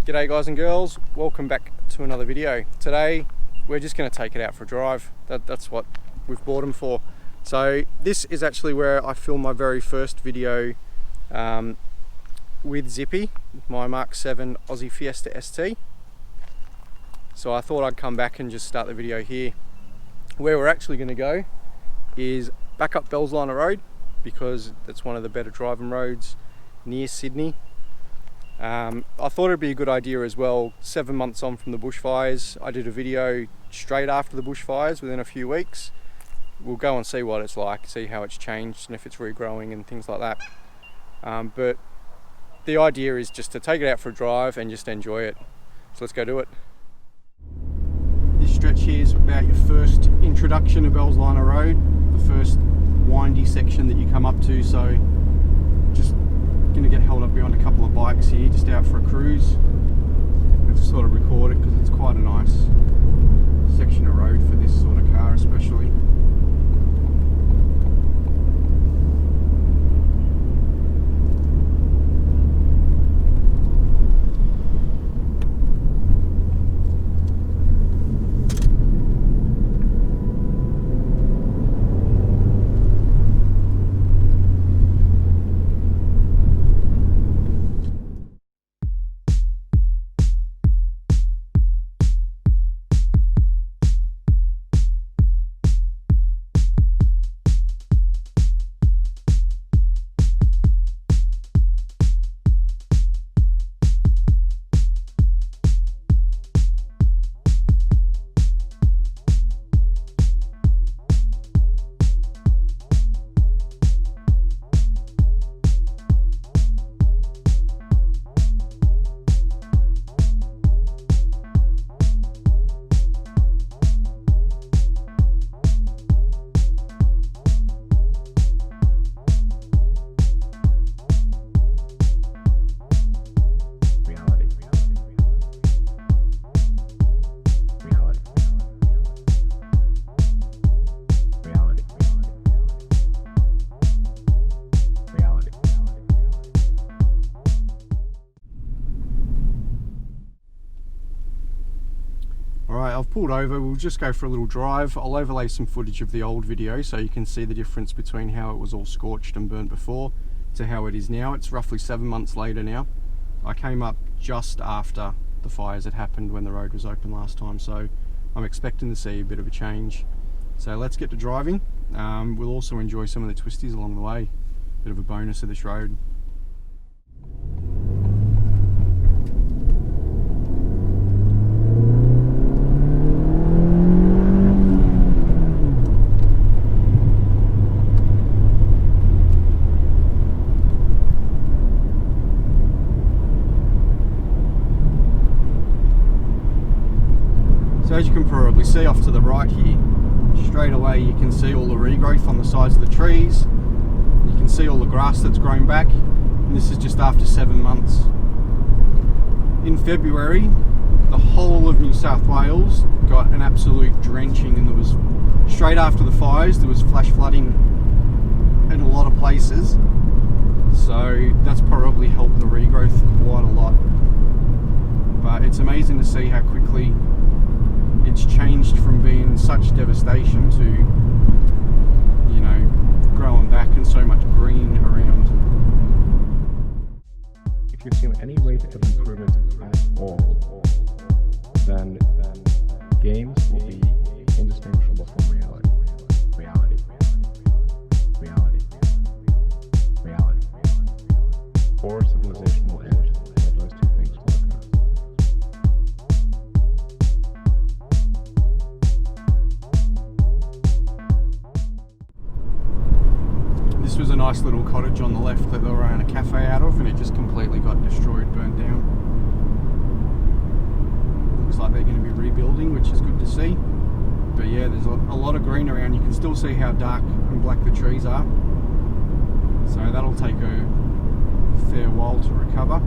G'day guys and girls, welcome back to another video. Today we're just going to take it out for a drive. That's what we've bought them for. So this is actually where I filmed my very first video with Zippy, my Mark 7 Aussie Fiesta ST. So I thought I'd come back and just start the video here. Where we're actually going to go is back up Bellsliner Road, because that's one of the better driving roads near Sydney. I thought it'd be a good idea as well, 7 months on from the bushfires. I did a video straight after the bushfires within a few weeks. We'll go and see what it's like, see how it's changed and if it's regrowing and things like that. But the idea is just to take it out for a drive and just enjoy it. So let's go do it. This stretch here is about your first introduction to Bellsliner Road, the first windy section that you come up to, so just going to get held up behind a couple of bikes here, just out for a cruise. I just sort of record it because it's quite a nice section of road for this sort of car especially. Alright, I've pulled over. We'll just go for a little drive. I'll overlay some footage of the old video so you can see the difference between how it was all scorched and burnt before to how it is now. It's roughly 7 months later now. I came up just after the fires had happened when the road was open last time, so I'm expecting to see a bit of a change. So let's get to driving. We'll also enjoy some of the twisties along the way. Bit of a bonus of this road. So as you can probably see off to the right here, straight away you can see all the regrowth on the sides of the trees. You can see all the grass that's grown back, and this is just after 7 months. In February, the whole of New South Wales got an absolute drenching, and there was, straight after the fires, there was flash flooding in a lot of places. So that's probably helped the regrowth quite a lot. But it's amazing to see how quickly it's changed from being such devastation to, you know, growing back and so much green around. If you've seen any rate of improvement at all, then games will be indistinguishable from reality. Or civilization will end. One of those two things will occur. This was a nice little cottage on the left that they were running a cafe out of, and it just completely got destroyed, burnt down. Looks like they're going to be rebuilding, which is good to see. But yeah, there's a lot of green around. You can still see how dark and black the trees are. So that'll take a fair while to recover.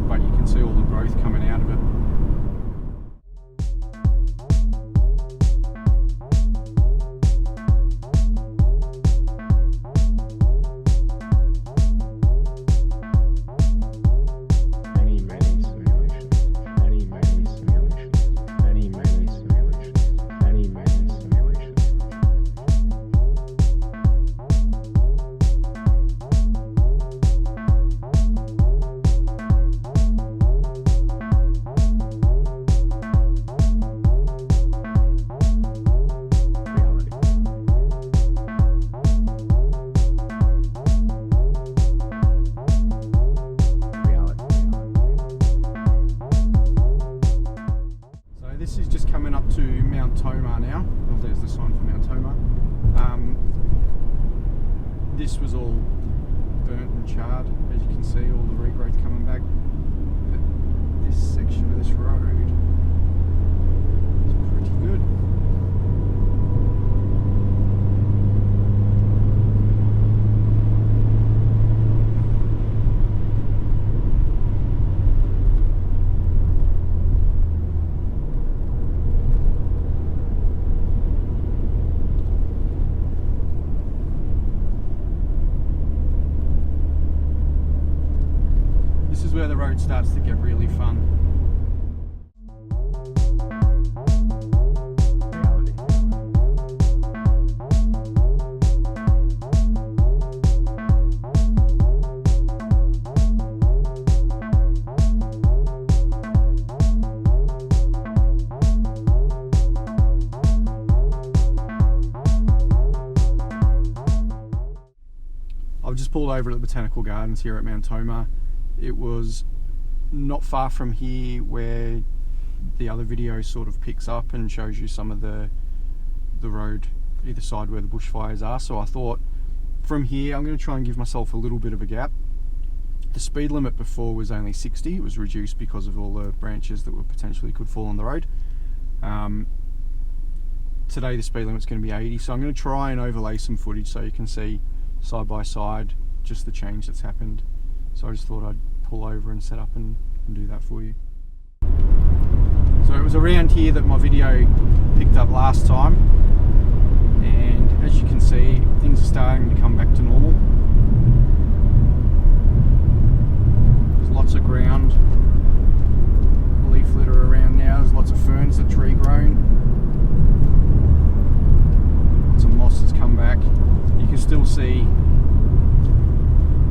But you can see all the growth coming out of it. Many where the road starts to get really fun. I've just pulled over at the Botanical Gardens here at Mount Tomah. It was not far from here where the other video sort of picks up and shows you some of the road either side where the bushfires are. So I thought from here I'm going to try and give myself a little bit of a gap. The speed limit before was only 60. It was reduced because of all the branches that were potentially could fall on the road. Today the speed limit's going to be 80, so I'm going to try and overlay some footage so you can see side by side just the change that's happened. So I just thought I'd pull over and set up and do that for you. So it was around here that my video picked up last time, and as you can see things are starting to come back to normal. There's lots of ground leaf litter around now, there's lots of ferns that's regrown, lots of moss has come back. You can still see,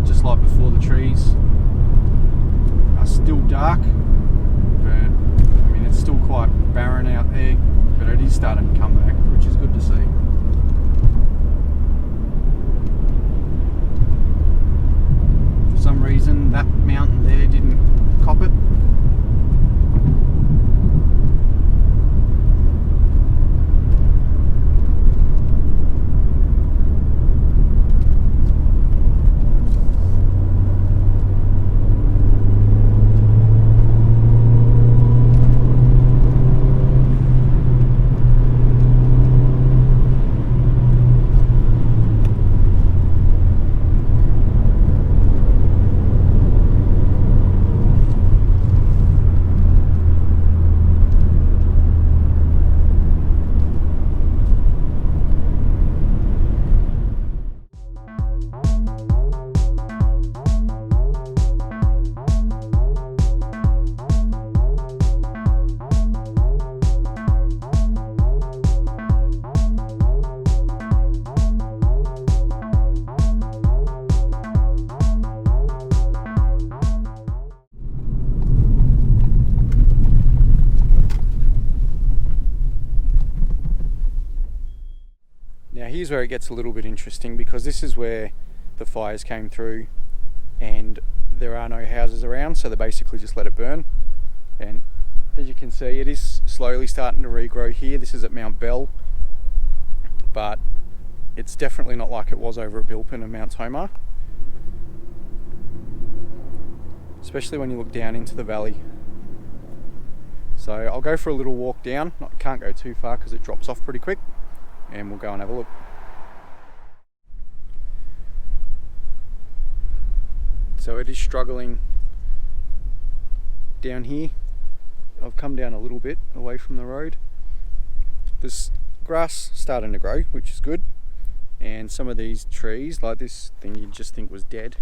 just like before, the trees are still dark, but I mean it's still quite barren out there, but it is starting to come back, which is good to see. For some reason that mountain there didn't cop it. Now here's where it gets a little bit interesting, because this is where the fires came through and there are no houses around, so they basically just let it burn. And as you can see, it is slowly starting to regrow here. This is at Mount Bell, but it's definitely not like it was over at Bilpin and Mount Tomah, especially when you look down into the valley. So I'll go for a little walk down. I can't go too far because it drops off pretty quick, and we'll go and have a look. So it is struggling down here. I've come down a little bit away from the road. There's grass starting to grow, which is good, and some of these trees, like this thing you'd just think was dead,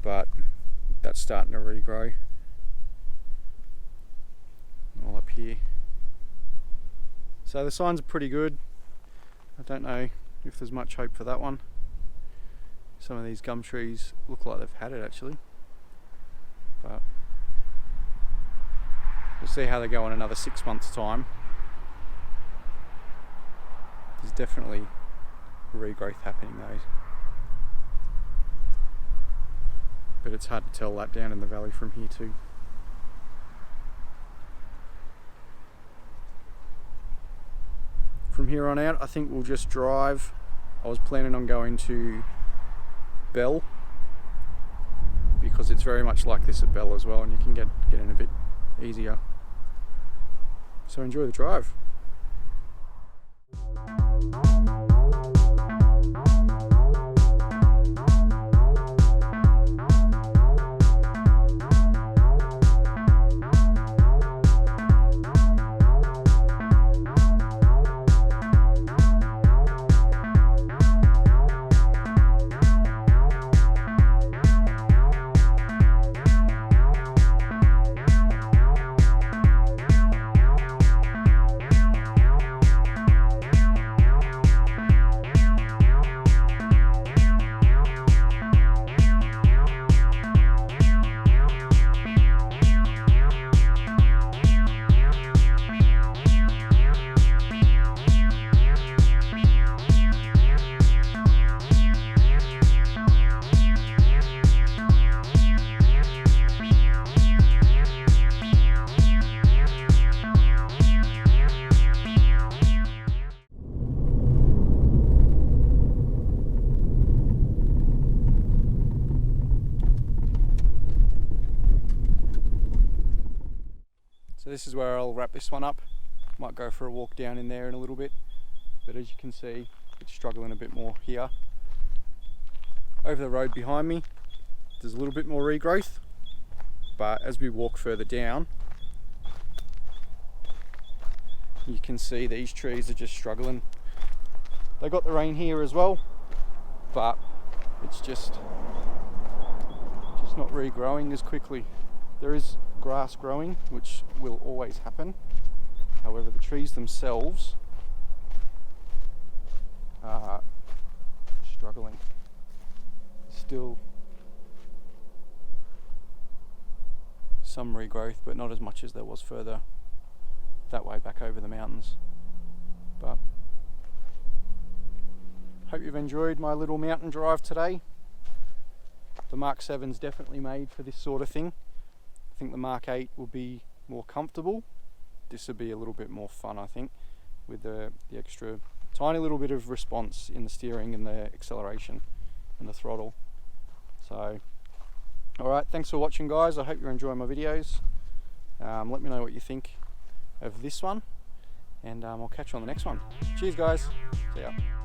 but that's starting to regrow all up here. So the signs are pretty good. I don't know if there's much hope for that one. Some of these gum trees look like they've had it actually, but we'll see how they go in another 6 months' time. There's definitely regrowth happening though, but it's hard to tell that down in the valley from here too. From here on out, I think we'll just drive. I was planning on going to Bell, because it's very much like this at Bell as well, and you can get in a bit easier. So enjoy the drive. So this is where I'll wrap this one up. Might go for a walk down in there in a little bit, but as you can see, it's struggling a bit more here. Over the road behind me, there's a little bit more regrowth, but as we walk further down, you can see these trees are just struggling. They got the rain here as well, but it's just not regrowing as quickly. There is grass growing, which will always happen. However, the trees themselves are struggling. Still some regrowth, but not as much as there was further that way back over the mountains. But hope you've enjoyed my little mountain drive today. The Mark 7's definitely made for this sort of thing. I think the Mark 8 will be more comfortable. This will be a little bit more fun, I think, with the extra tiny little bit of response in the steering and the acceleration and the throttle. So, alright, thanks for watching, guys. I hope you're enjoying my videos. Let me know what you think of this one, and I'll catch you on the next one. Cheers, guys. See ya.